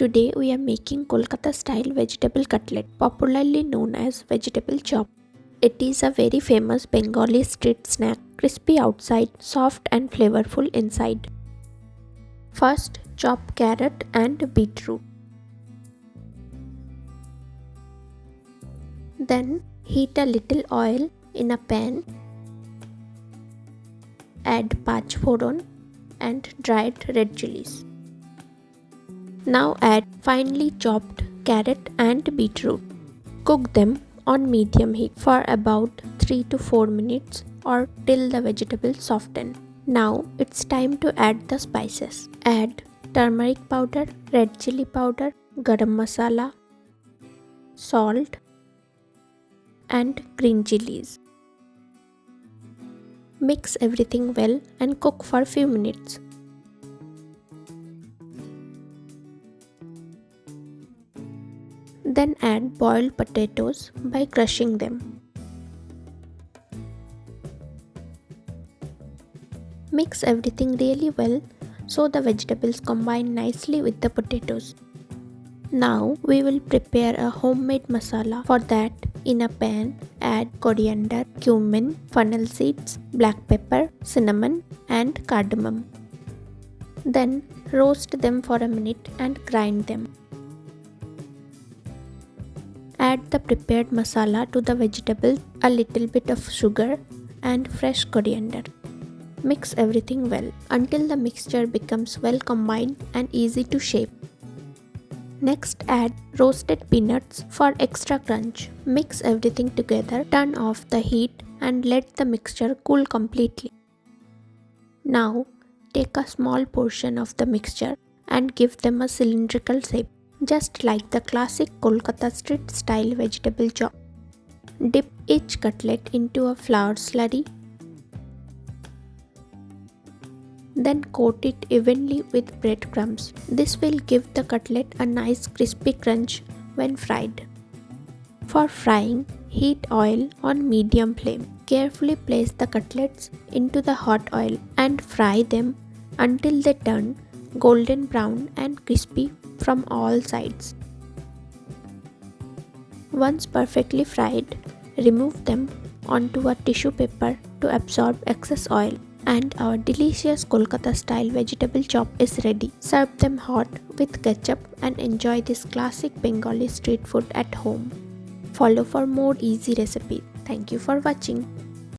Today we are making Kolkata style vegetable cutlet, popularly known as vegetable chop. It is a very famous Bengali street snack, crispy outside, soft and flavorful inside. First, chop carrot and beetroot. Then heat a little oil in a pan. Add pachforon and dried red chilies. Now add finely chopped carrot and beetroot. Cook them on medium heat for about 3 to 4 minutes or till the vegetables soften. Now it's time to add the spices. Add turmeric powder, red chili powder, garam masala, salt and green chilies. Mix everything well and cook for few minutes. Then add boiled potatoes by crushing them. Mix everything really well so the vegetables combine nicely with the potatoes. Now we will prepare a homemade masala. For that, in a pan, add coriander, cumin, fennel seeds, black pepper, cinnamon and cardamom. Then roast them for a minute and grind them. Add the prepared masala to the vegetables, a little bit of sugar and fresh coriander. Mix everything well until the mixture becomes well combined and easy to shape. Next, add roasted peanuts for extra crunch. Mix everything together, turn off the heat and let the mixture cool completely. Now, take a small portion of the mixture and give them a cylindrical shape, just like the classic Kolkata street style vegetable chop. Dip each cutlet into a flour slurry. Then coat it evenly with breadcrumbs. This will give the cutlet a nice crispy crunch when fried. For frying, heat oil on medium flame. Carefully place the cutlets into the hot oil and fry them until they turn golden brown and crispy from all sides. Once perfectly fried, remove them onto a tissue paper to absorb excess oil. And our delicious Kolkata style vegetable chop is ready. Serve them hot with ketchup and enjoy this classic Bengali street food at home. Follow for more easy recipes. Thank you for watching.